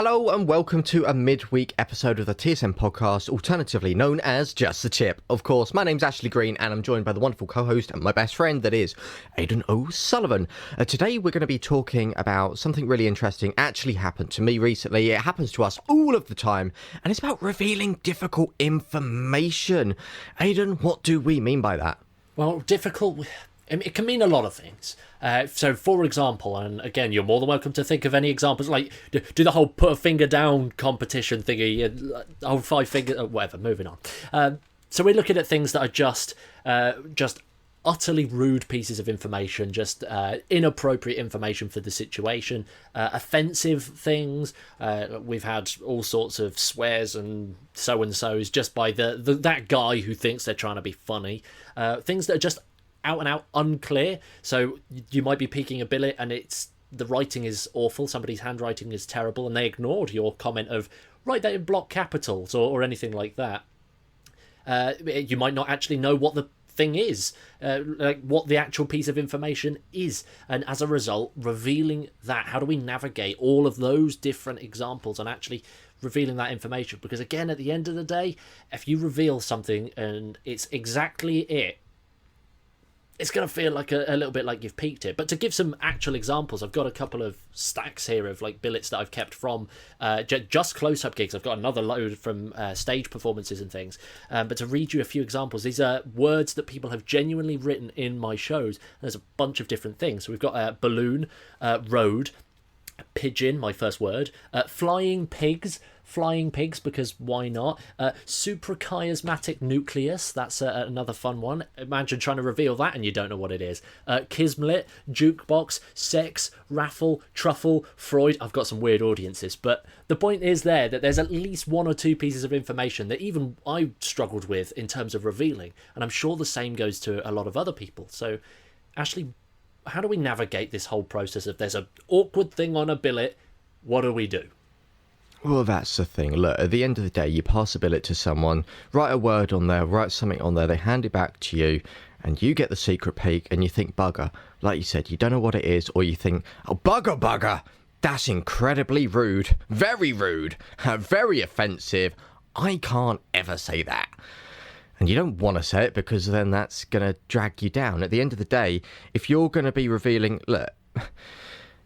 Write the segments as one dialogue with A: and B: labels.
A: Hello and welcome to a midweek episode of the TSM podcast, alternatively known as Just the Tip. Of course, my name's Ashley Green and I'm joined by the wonderful co-host and my best friend, that is Aidan O'Sullivan. Today we're going to be talking about something really interesting actually happened to me recently. It happens to us all of the time and it's about revealing difficult information. Aidan, what do we mean by that?
B: Well, difficult, it can mean a lot of things. So, for example, and again, you're more than welcome to think of any examples, like do the whole put a finger down competition thingy, hold 5 fingers, whatever, moving on. So we're looking at things that are just utterly rude pieces of information, just inappropriate information for the situation, offensive things. We've had all sorts of swears and so-and-sos just by that guy who thinks they're trying to be funny. Things that are just out and out unclear. So you might be peeking a billet and the writing is awful, somebody's handwriting is terrible, and they ignored your comment of write that in block capitals or anything like that. You might not actually know what the thing is, like what the actual piece of information is, and as a result revealing that, how do we navigate all of those different examples and actually revealing that information? Because again, at the end of the day, if you reveal something and it's exactly it's going to feel like a little bit like you've peaked it. But to give some actual examples, I've got a couple of stacks here of like billets that I've kept from just close-up gigs. I've got another load from stage performances and things. But to read you a few examples, these are words that people have genuinely written in my shows. There's a bunch of different things. So we've got balloon, road, pigeon, my first word, flying pigs, because why not? Suprachiasmatic nucleus, that's another fun one. Imagine trying to reveal that and you don't know what it is. Kismet, jukebox, sex, raffle, truffle, Freud. I've got some weird audiences, but the point is there that there's at least one or two pieces of information that even I struggled with in terms of revealing, and I'm sure the same goes to a lot of other people. So, Ashley, how do we navigate this whole process of there's an awkward thing on a billet, what do we do?
A: Well, that's the thing. Look, at the end of the day, you pass a billet to someone, write a word on there, write something on there, they hand it back to you, and you get the secret peek, and you think, bugger. Like you said, you don't know what it is, or you think, oh, bugger, that's incredibly rude, very offensive, I can't ever say that. And you don't want to say it because then that's going to drag you down. At the end of the day, if you're going to be revealing, look,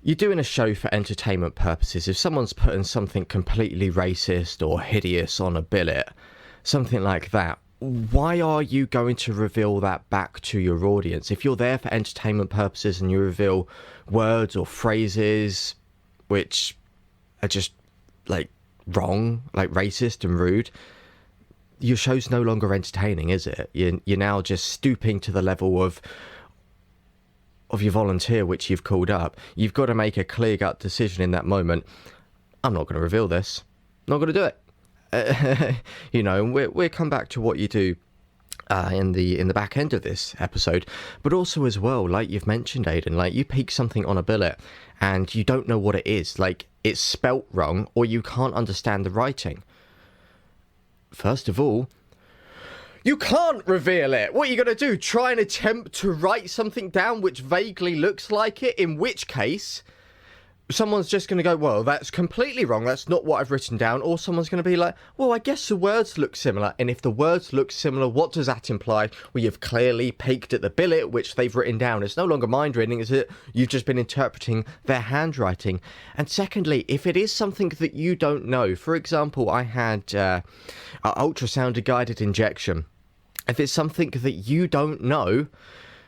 A: you're doing a show for entertainment purposes. If someone's putting something completely racist or hideous on a billet, something like that, why are you going to reveal that back to your audience? If you're there for entertainment purposes and you reveal words or phrases which are just like wrong, like racist and rude, your show's no longer entertaining, is it? You're now just stooping to the level of your volunteer, which you've called up. You've got to make a clear-cut decision in that moment. I'm not going to reveal this. Not going to do it. We'll come back to what you do in the back end of this episode. But also as well, like you've mentioned, Aidan, like you peek something on a billet and you don't know what it is. Like it's spelt wrong or you can't understand the writing. First of all, you can't reveal it. What are you going to do? Try and attempt to write something down which vaguely looks like it? In which case, someone's just going to go, well, that's completely wrong. That's not what I've written down. Or someone's going to be like, well, I guess the words look similar. And if the words look similar, what does that imply? Well, you've clearly peeked at the billet which they've written down. It's no longer mind reading, is it? You've just been interpreting their handwriting. And secondly, if it is something that you don't know, for example, I had an ultrasound guided injection. If it's something that you don't know,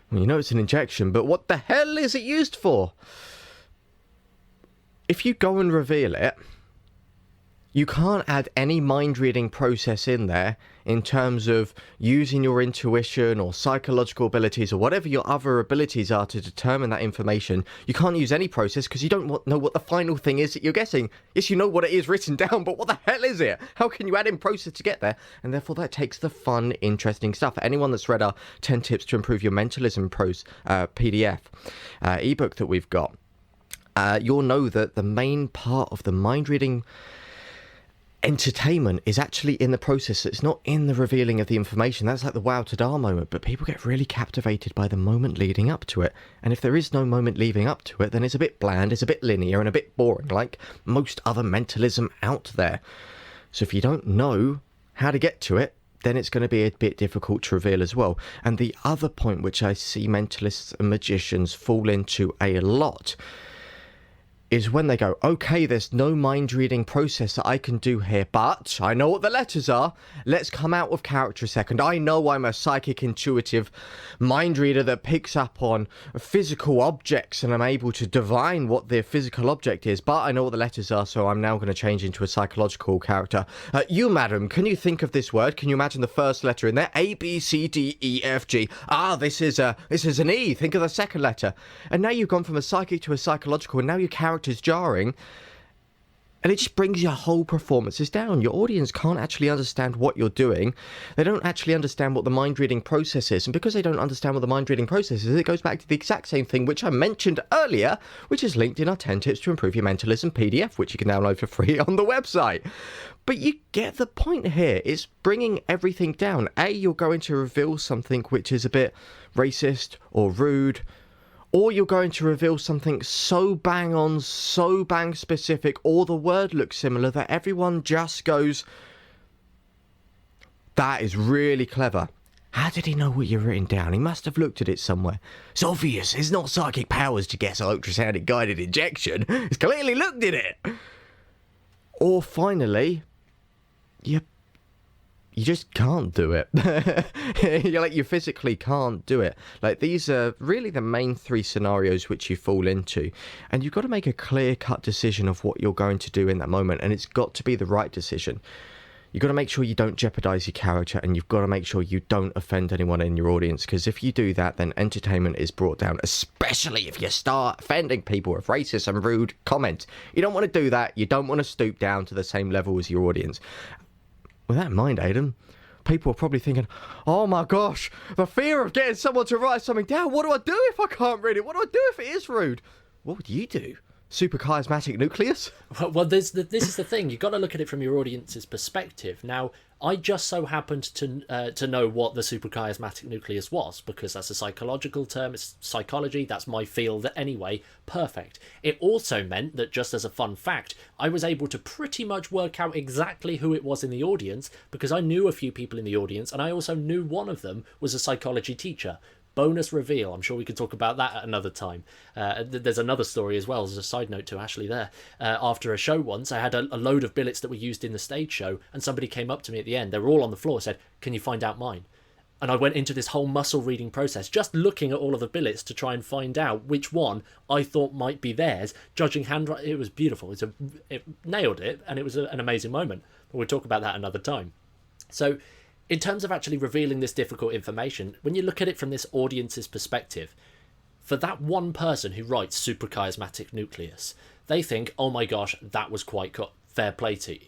A: well, you know it's an injection, but what the hell is it used for? If you go and reveal it, you can't add any mind-reading process in there in terms of using your intuition or psychological abilities or whatever your other abilities are to determine that information. You can't use any process because you don't know what the final thing is that you're guessing. Yes, you know what it is written down, but what the hell is it? How can you add in process to get there? And therefore that takes the fun, interesting stuff. For anyone that's read our 10 Tips to Improve Your Mentalism PDF ebook that we've got, you'll know that the main part of the mind reading entertainment is actually in the process. It's not in the revealing of the information. That's like the wow to da moment, but people get really captivated by the moment leading up to it. And if there is no moment leading up to it, then it's a bit bland, it's a bit linear and a bit boring, like most other mentalism out there. So if you don't know how to get to it, then it's going to be a bit difficult to reveal as well. And the other point which I see mentalists and magicians fall into a lot is when they go, okay, there's no mind reading process that I can do here, but I know what the letters are. Let's come out of character a second. I know I'm a psychic, intuitive mind reader that picks up on physical objects and I'm able to divine what the physical object is, but I know what the letters are, so I'm now going to change into a psychological character. You, madam, can you think of this word? Can you imagine the first letter in there? A, B, C, D, E, F, G. Ah, this is an E. Think of the second letter. And now you've gone from a psychic to a psychological, and now your character is jarring, and it just brings your whole performances down. Your audience can't actually understand what you're doing. They don't actually understand what the mind reading process is, and because they don't understand what the mind reading process is, it goes back to the exact same thing which I mentioned earlier, which is linked in our 10 tips to improve your mentalism PDF, which you can download for free on the website. But you get the point here. It's bringing everything down. A, you're going to reveal something which is a bit racist or rude, or you're going to reveal something so bang on, so bang specific, or the word looks similar that everyone just goes, that is really clever. How did he know what you've written down? He must have looked at it somewhere. It's obvious. It's not psychic powers to guess ultrasonic guided injection. He's clearly looked at it. Or finally, you just can't do it. You physically can't do it. Like, these are really the main three scenarios which you fall into. And you've got to make a clear-cut decision of what you're going to do in that moment. And it's got to be the right decision. You've got to make sure you don't jeopardize your character, and you've got to make sure you don't offend anyone in your audience, because if you do that, then entertainment is brought down, especially if you start offending people with racist and rude comments. You don't want to do that. You don't want to stoop down to the same level as your audience. With that in mind, Aidan, people are probably thinking, oh my gosh, the fear of getting someone to write something down. What do I do if I can't read it? What do I do if it is rude? What would you do? Super chiasmatic nucleus?
B: Well, this is the thing. You've got to look at it from your audience's perspective. Now, I just so happened to know what the super chiasmatic nucleus was, because that's a psychological term. It's psychology. That's my field anyway. Perfect. It also meant that, just as a fun fact, I was able to pretty much work out exactly who it was in the audience, because I knew a few people in the audience, and I also knew one of them was a psychology teacher. Bonus reveal. I'm sure we could talk about that at another time. There's another story as well, as a side note to Ashley there. After a show once, I had a load of billets that were used in the stage show, and somebody came up to me at the end. They were all on the floor, said, can you find out mine? And I went into this whole muscle reading process, just looking at all of the billets to try and find out which one I thought might be theirs, judging handwriting. It was beautiful. It nailed it, and it was an amazing moment. But we'll talk about that another time. So, in terms of actually revealing this difficult information, when you look at it from this audience's perspective, for that one person who writes super chiasmatic nucleus, they think, oh my gosh, that was quite fair play to you.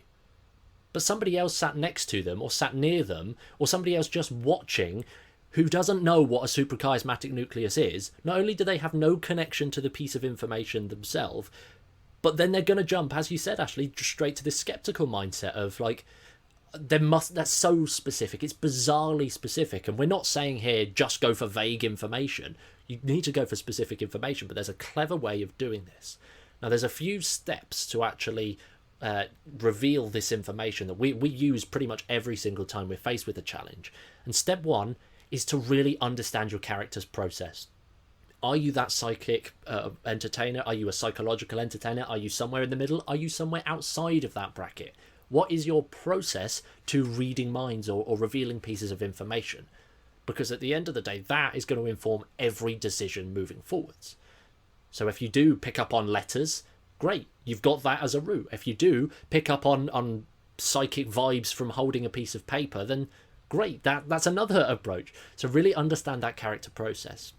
B: But somebody else sat next to them, or sat near them, or somebody else just watching, who doesn't know what a super chiasmatic nucleus is, not only do they have no connection to the piece of information themselves, but then they're going to jump, as you said, Ashley, straight to this skeptical mindset of like, that's so specific. It's bizarrely specific, and we're not saying here just go for vague information. You need to go for specific information, but there's a clever way of doing this. Now, there's a few steps to actually reveal this information that we use pretty much every single time we're faced with a challenge. And step one is to really understand your character's process. Are you that psychic entertainer? Are you a psychological entertainer? Are you somewhere in the middle? Are you somewhere outside of that bracket? What is your process to reading minds or revealing pieces of information? Because at the end of the day, that is going to inform every decision moving forwards. So if you do pick up on letters, great, you've got that as a route. If you do pick up on psychic vibes from holding a piece of paper, then great, that's another approach. So really understand that character process.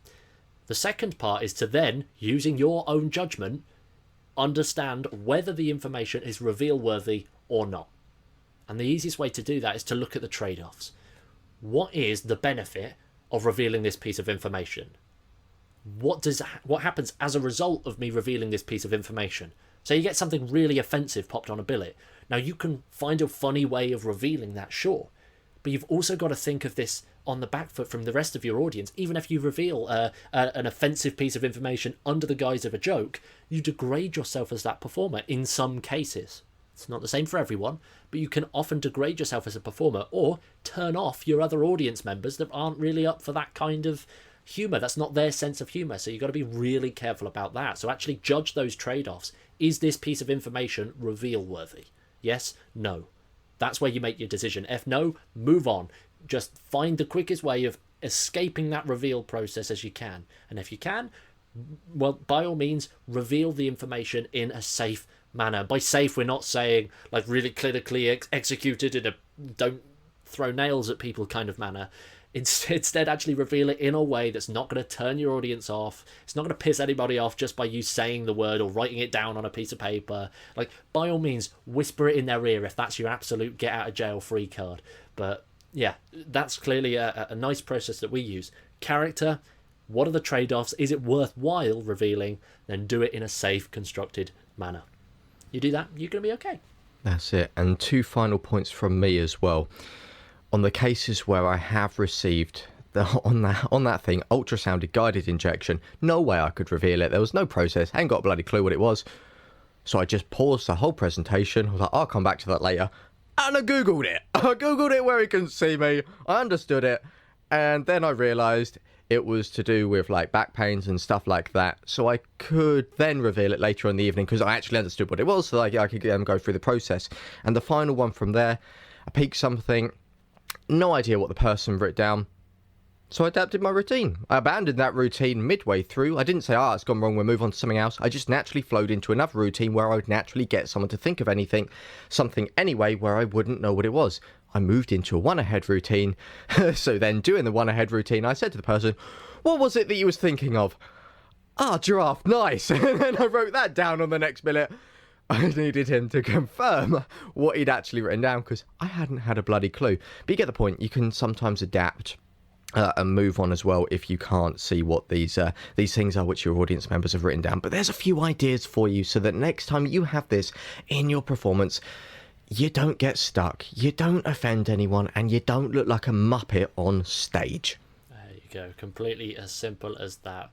B: The second part is to then, using your own judgment, understand whether the information is reveal worthy or not. And the easiest way to do that is to look at the trade-offs. What is the benefit of revealing this piece of information? What happens as a result of me revealing this piece of information? So you get something really offensive popped on a billet. Now, you can find a funny way of revealing that, sure, but you've also got to think of this on the back foot from the rest of your audience. Even if you reveal an offensive piece of information under the guise of a joke, you degrade yourself as that performer in some cases. It's not the same for everyone, but you can often degrade yourself as a performer or turn off your other audience members that aren't really up for that kind of humour. That's not their sense of humour, so you've got to be really careful about that. So actually judge those trade-offs. Is this piece of information reveal worthy? Yes? No? That's where you make your decision. If no, move on. Just find the quickest way of escaping that reveal process as you can. And if you can, well, by all means, reveal the information in a safe manner. By safe, we're not saying like really clinically executed in a don't throw nails at people kind of manner. Instead, actually reveal it in a way that's not going to turn your audience off. It's not going to piss anybody off just by you saying the word or writing it down on a piece of paper. Like, by all means, whisper it in their ear if that's your absolute get out of jail free card. But yeah, that's clearly a nice process that we use. Character, what are the trade-offs? Is it worthwhile revealing? Then do it in a safe, constructed manner. You do that, you're going to be okay.
A: That's it. And 2 final points from me as well. On the cases where I have received on that thing, ultrasounded guided injection, no way I could reveal it. There was no process. Ain't got a bloody clue what it was. So I just paused the whole presentation. I was like, I'll come back to that later. And I Googled it. I Googled it where he couldn't see me. I understood it. And then I realised it was to do with like back pains and stuff like that. So I could then reveal it later in the evening because I actually understood what it was. So I could go through the process. And the final one from there, I peaked something. No idea what the person wrote down, so I adapted my routine. I abandoned that routine midway through. I didn't say, it's gone wrong, we'll move on to something else. I just naturally flowed into another routine where I would naturally get someone to think of something anyway, where I wouldn't know what it was. I moved into a one-ahead routine. So then doing the one-ahead routine, I said to the person, what was it that you was thinking of? Giraffe, nice. And then I wrote that down on the next minute. I needed him to confirm what he'd actually written down because I hadn't had a bloody clue. But you get the point. You can sometimes adapt and move on as well if you can't see what these things are which your audience members have written down. But there's a few ideas for you so that next time you have this in your performance, you don't get stuck, you don't offend anyone, and you don't look like a muppet on stage.
B: There you go. Completely as simple as that.